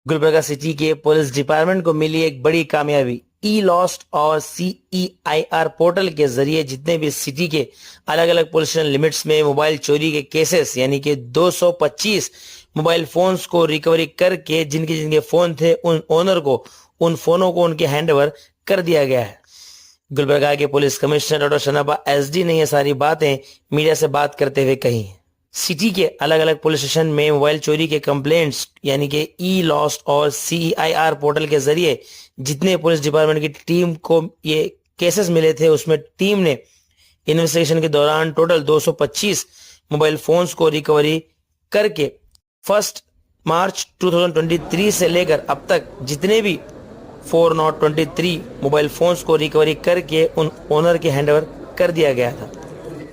Gulbarga city के police department को मिली एक बड़ी कामयाबी। ई लॉस्ट और CEIR पोर्टल के जरिए जितने भी सिटी के अलग अलग पुलिस स्टेशन लिमिट्स में मोबाइल चोरी के केसेस यानी कि 225 मोबाइल फोन्स को रिकवरी करके जिनके जिनके फोन थे उन ओनर को उन फोनों को उनके हैंडओवर कर दिया गया है। गुलबर्गा के पुलिस कमिश्नर डॉक्टर शनाबा SD ने यह सारी बातें मीडिया से बात करते हुए कही। सिटी के अलग अलग पुलिस स्टेशन में मोबाइल चोरी के कंप्लेंट्स यानी कि ई लॉस्ट और CEIR पोर्टल के जरिए जितने पुलिस डिपार्टमेंट की टीम को ये केसेस मिले थे उसमें टीम ने इन्वेस्टिगेशन के दौरान टोटल 225 मोबाइल फोन्स को रिकवरी करके 1 मार्च 2023 से लेकर अब तक जितने भी 423 मोबाइल फोन्स को रिकवरी करके उन ओनर के हैंडओवर कर दिया गया था।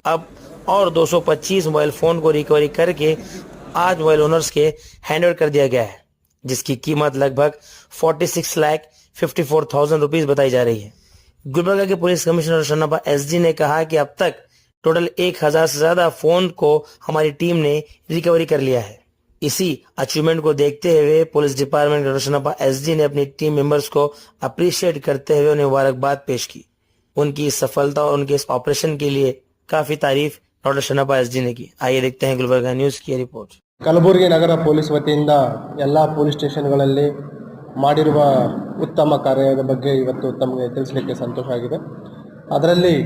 अब और 225 मोबाइल फोन को रिकवरी करके आज मोबाइल ओनर्स के हैंडओवर कर दिया गया है, जिसकी कीमत लगभग 46,54,000 रुपीज बताई जा रही है। गुलबर्गा के पुलिस कमिश्नर शनाबा SD ने कहा कि अब तक टोटल 1000 से ज्यादा फोन को हमारी टीम ने रिकवरी कर लिया है। इसी अचीवमेंट को देखते हुए पुलिस डिपार्टमेंट डॉक्टर शनाबा SD ने अपनी टीम मेंबर्स को अप्रिशिएट करते हुए उन्हें मुबारकबाद पेश की। उनकी इस सफलता और उनके इस ऑपरेशन के लिए काफी तारीफ डॉक्टर शनाबा SD ने की। आइए देखते हैं गुलबर्गा न्यूज की रिपोर्ट। ಕಲಬುರಗಿ ನಗರ ಪೊಲೀಸ್ ವತಿಯಿಂದ ಎಲ್ಲ ಪೊಲೀಸ್ ಸ್ಟೇಷನ್ಗಳಲ್ಲಿ ಮಾಡಿರುವ ಉತ್ತಮ ಕಾರ್ಯದ ಬಗ್ಗೆ ಇವತ್ತು ತಮಗೆ ತಿಳಿಸಲಿಕ್ಕೆ ಸಂತೋಷ ಆಗಿದೆ. ಅದರಲ್ಲಿ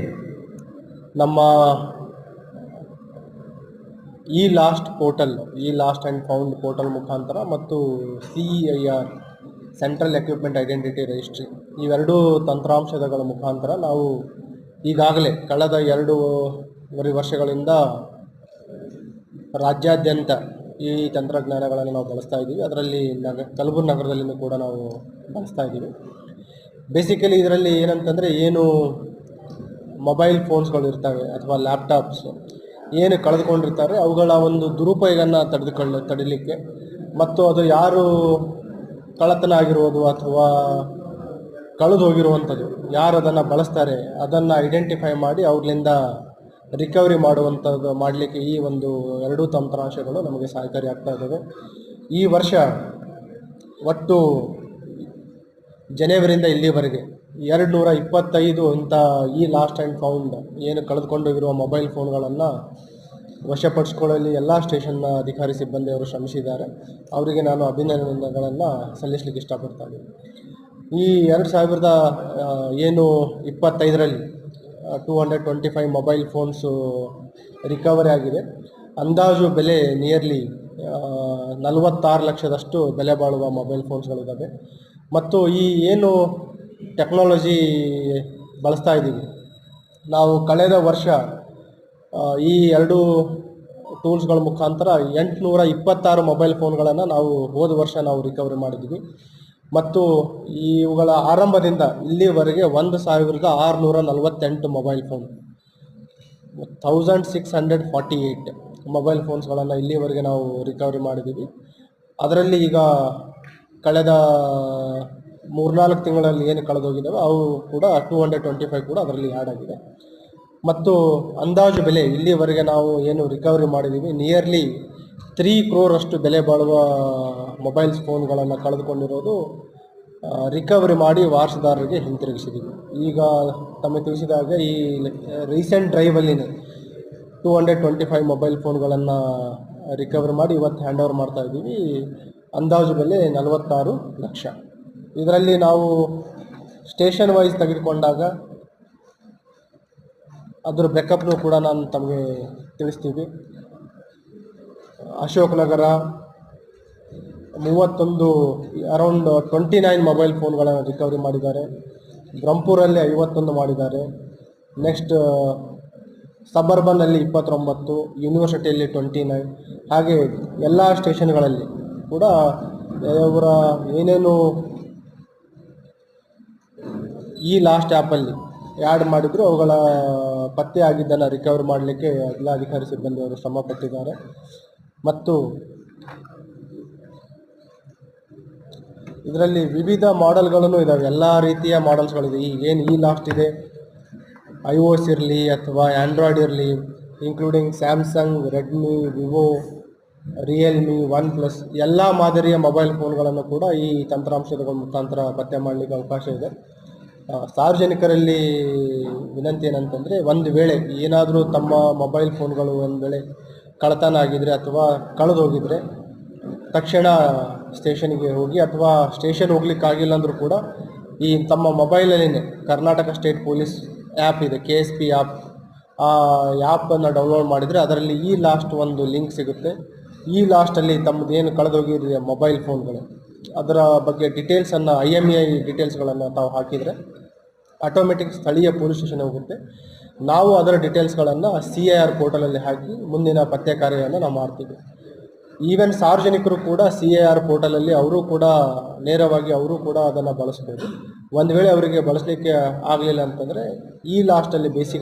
ನಮ್ಮ ಈ ಲಾಸ್ಟ್ ಆ್ಯಂಡ್ ಫೌಂಡ್ ಪೋರ್ಟಲ್ ಮುಖಾಂತರ ಮತ್ತು CEIR central equipment identity registry ಇವೆರಡೂ ತಂತ್ರಾಂಶಗಳ ಮುಖಾಂತರ ನಾವು ಈಗಾಗಲೇ ಕಳೆದ 2.5 ವರ್ಷಗಳಿಂದ ರಾಜ್ಯಾದ್ಯಂತ ಈ ತಂತ್ರಜ್ಞಾನಗಳನ್ನು ನಾವು ಬಳಸ್ತಾ ಇದ್ದೀವಿ. ಅದರಲ್ಲಿ ಕಲಬುರಗಿ ನಗರದಲ್ಲಿಯೂ ಕೂಡ ನಾವು ಬಳಸ್ತಾ ಇದ್ದೀವಿ. ಬೇಸಿಕಲಿ ಇದರಲ್ಲಿ ಏನಂತಂದರೆ ಏನು ಮೊಬೈಲ್ ಫೋನ್ಸ್ಗಳು ಇರ್ತವೆ ಅಥವಾ ಲ್ಯಾಪ್ಟಾಪ್ಸ್ ಏನು ಕಳೆದುಕೊಂಡಿರ್ತಾರೆ ಅವುಗಳ ಒಂದು ದುರುಪಯೋಗನ ತಡಿಲಿಕ್ಕೆ ಮತ್ತು ಅದು ಯಾರು ಕಳ್ಳತನ ಆಗಿರುವುದು ಅಥವಾ ಕಳೆದು ಹೋಗಿರುವಂಥದ್ದು ಯಾರು ಅದನ್ನು ಬಳಸ್ತಾರೆ ಅದನ್ನು ಐಡೆಂಟಿಫೈ ಮಾಡಿ ಅವ್ರಿಂದ ರಿಕವರಿ ಮಾಡಲಿಕ್ಕೆ ಈ ಒಂದು ಎರಡೂ ತಂತ್ರಾಂಶಗಳು ನಮಗೆ ಸಹಕಾರಿ ಆಗ್ತಾ ಇದ್ದಾವೆ. ಈ ವರ್ಷ ಒಟ್ಟು ಜನವರಿಯಿಂದ ಇಲ್ಲಿವರೆಗೆ 225 ಇಂಥ ಈ ಲಾಸ್ಟ್ ಆ್ಯಂಡ್ ಫೌಂಡ್ ಏನು ಕಳೆದುಕೊಂಡೋಗಿರುವ ಮೊಬೈಲ್ ಫೋನ್ಗಳನ್ನು ವಶಪಡಿಸ್ಕೊಳ್ಳಲು ಎಲ್ಲ ಸ್ಟೇಷನ್ನ ಅಧಿಕಾರಿ ಸಿಬ್ಬಂದಿಯವರು ಶ್ರಮಿಸಿದ್ದಾರೆ. ಅವರಿಗೆ ನಾನು ಅಭಿನಂದನೆಗಳನ್ನು ಸಲ್ಲಿಸಲಿಕ್ಕೆ ಇಷ್ಟಪಡ್ತಾ ಇದ್ದೀನಿ. ಈ 2025ರಲ್ಲಿ 225 ಮೊಬೈಲ್ ಫೋನ್ಸು ರಿಕವರಿ ಆಗಿದೆ. ಅಂದಾಜು ಬೆಲೆ ನಿಯರ್ಲಿ 46 ಲಕ್ಷದಷ್ಟು ಬೆಲೆ ಬಾಳುವ ಮೊಬೈಲ್ ಫೋನ್ಸ್ಗಳಿದ್ದಾವೆ. ಮತ್ತು ಈ ಏನು ಟೆಕ್ನಾಲಜಿ ಬಳಸ್ತಾ ಇದ್ದೀವಿ ನಾವು ಕಳೆದ ವರ್ಷ ಈ ಎರಡೂ ಟೂಲ್ಸ್ಗಳ ಮುಖಾಂತರ 826 ಮೊಬೈಲ್ ಫೋನ್ಗಳನ್ನು ನಾವು ಹೋದ ವರ್ಷ ನಾವು ರಿಕವರಿ ಮಾಡಿದ್ದೀವಿ. ಮತ್ತು ಇವುಗಳ ಆರಂಭದಿಂದ ಇಲ್ಲಿವರೆಗೆ 1648 ಮೊಬೈಲ್ ಫೋನ್ 1648 ಮೊಬೈಲ್ ಫೋನ್ಸ್ಗಳನ್ನು ಇಲ್ಲಿವರೆಗೆ ನಾವು ರಿಕವರಿ ಮಾಡಿದ್ದೀವಿ. ಅದರಲ್ಲಿ ಈಗ ಕಳೆದ 3-4 ತಿಂಗಳಲ್ಲಿ ಏನು ಕಳೆದೋಗಿದ್ದಾವೆ ಅವು ಕೂಡ 225 ಕೂಡ ಅದರಲ್ಲಿ ಆ್ಯಡ್ ಆಗಿದೆ. ಮತ್ತು ಅಂದಾಜು ಬೆಲೆ ಇಲ್ಲಿವರೆಗೆ ನಾವು ಏನು ರಿಕವರಿ ಮಾಡಿದ್ದೀವಿ ನಿಯರ್ಲಿ 3 crore ಬೆಲೆ ಬಾಳುವ ಮೊಬೈಲ್ಸ್ ಫೋನ್ಗಳನ್ನು ಕಳೆದುಕೊಂಡಿರೋದು ರಿಕವರಿ ಮಾಡಿ ವಾರಸುದಾರರಿಗೆ ಹಿಂತಿರುಗಿಸಿದ್ದೀವಿ. ಈಗ ತಮಗೆ ತಿಳಿಸಿದ ಹಾಗೆ ಈ ರೀಸೆಂಟ್ ಡ್ರೈವಲ್ಲಿನೇ 225 ಮೊಬೈಲ್ ಫೋನ್ಗಳನ್ನು ರಿಕವರಿ ಮಾಡಿ ಇವತ್ತು ಹ್ಯಾಂಡ್ ಓವರ್ ಮಾಡ್ತಾ ಇದ್ದೀವಿ. ಅಂದಾಜು ಬೆಲೆ 46 ಲಕ್ಷ. ಇದರಲ್ಲಿ ನಾವು ಸ್ಟೇಷನ್ ವೈಸ್ ತೆಗೆದುಕೊಂಡಾಗ ಅದರ ಬ್ಯಾಕಪ್ನು ಕೂಡ ನಾನು ತಮಗೆ ತಿಳಿಸ್ತೀವಿ. Ashok Nagar 31 around 29 mobile ಫೋನ್ಗಳನ್ನು recovery ಮಾಡಿದ್ದಾರೆ. ಬ್ರಹ್ಮಪುರಲ್ಲಿ 51 ಮಾಡಿದ್ದಾರೆ. ನೆಕ್ಸ್ಟ್ ಸಬರ್ಬನ್ನಲ್ಲಿ 29, ಯೂನಿವರ್ಸಿಟಿಯಲ್ಲಿ 29, ಹಾಗೆ ಎಲ್ಲ ಸ್ಟೇಷನ್ಗಳಲ್ಲಿ ಕೂಡ ಅವರ ಏನೇನು ಈ ಲಾಸ್ಟ್ ಆ್ಯಪಲ್ಲಿ ಆ್ಯಡ್ ಮಾಡಿದ್ರು ಅವುಗಳ ಪತ್ತೆ ಆಗಿದ್ದನ್ನು ರಿಕವರಿ ಮಾಡಲಿಕ್ಕೆ ಎಲ್ಲ ಅಧಿಕಾರಿ ಸಿಬ್ಬಂದಿಯವರು ಶ್ರಮ ಪಟ್ಟಿದ್ದಾರೆ. ಮತ್ತು ಇದರಲ್ಲಿ ವಿವಿಧ ಮಾಡೆಲ್ಗಳೂ ಇದ್ದಾವೆ, ಎಲ್ಲ ರೀತಿಯ ಮಾಡೆಲ್ಸ್ಗಳಿದೆ. ಏನು ಈ ಲಾಸ್ಟ್ ಇದೆ iOS ಇರಲಿ ಅಥವಾ ಆ್ಯಂಡ್ರಾಯ್ಡ್ ಇರಲಿ, including Samsung, Redmi, Vivo, Realme, one plus ಎಲ್ಲ ಮಾದರಿಯ ಮೊಬೈಲ್ ಫೋನ್ಗಳನ್ನು ಕೂಡ ಈ ತಂತ್ರಾಂಶದ ಮುಖಾಂತರ ಪತ್ತೆ ಮಾಡಲಿಕ್ಕೆ ಅವಕಾಶ ಇದೆ. ಸಾರ್ವಜನಿಕರಲ್ಲಿ ವಿನಂತಿ ಏನಂತಂದರೆ, ಒಂದು ವೇಳೆ ಏನಾದರೂ ತಮ್ಮ ಮೊಬೈಲ್ ಫೋನ್ಗಳು ಒಂದು ವೇಳೆ ಕಳ್ಳತನ ಆಗಿದರೆ ಅಥವಾ ಕಳೆದೋಗಿದರೆ ತಕ್ಷಣ ಸ್ಟೇಷನ್ಗೆ ಹೋಗಿ, ಅಥವಾ ಸ್ಟೇಷನ್ ಹೋಗ್ಲಿಕ್ಕಾಗಿಲ್ಲ ಅಂದರೂ ಕೂಡ ಈ ತಮ್ಮ ಮೊಬೈಲಲ್ಲೇ ಕರ್ನಾಟಕ ಸ್ಟೇಟ್ ಪೊಲೀಸ್ ಆ್ಯಪ್ ಇದೆ, KSP ಆ್ಯಪ್. ಆ ಆ್ಯಪನ್ನು ಡೌನ್ಲೋಡ್ ಮಾಡಿದರೆ ಅದರಲ್ಲಿ ಈ ಲಾಸ್ಟ್ ಒಂದು ಲಿಂಕ್ ಸಿಗುತ್ತೆ. ಈ ಲಾಸ್ಟಲ್ಲಿ ತಮ್ಮದೇನು ಕಳೆದೋಗಿರೋ ಮೊಬೈಲ್ ಫೋನ್ಗಳು ಅದರ ಬಗ್ಗೆ ಡೀಟೇಲ್ಸನ್ನು IMEI ಡೀಟೇಲ್ಸ್ಗಳನ್ನು ತಾವು ಹಾಕಿದರೆ ಆಟೋಮೆಟಿಕ್ ಸ್ಥಳೀಯ ಪೊಲೀಸ್ ಸ್ಟೇಷನ್ ಹೋಗುತ್ತೆ. ನಾವು ಅದರ ಡೀಟೇಲ್ಸ್ಗಳನ್ನು CIR ಪೋರ್ಟಲಲ್ಲಿ ಹಾಕಿ ಮುಂದಿನ ಪತ್ತೆ ಕಾರ್ಯವನ್ನು ನಾವು ಮಾಡ್ತೀವಿ. ಈವನ್ ಸಾರ್ವಜನಿಕರು ಕೂಡ CIR ಪೋರ್ಟಲಲ್ಲಿ ಅವರು ಕೂಡ ನೇರವಾಗಿ ಅವರು ಕೂಡ ಅದನ್ನು ಬಳಸ್ಬೋದು. ಒಂದು ವೇಳೆ ಅವರಿಗೆ ಬಳಸಲಿಕ್ಕೆ ಆಗಲಿಲ್ಲ ಅಂತಂದರೆ ಈ ಲಾಸ್ಟಲ್ಲಿ ಬೇಸಿಕ್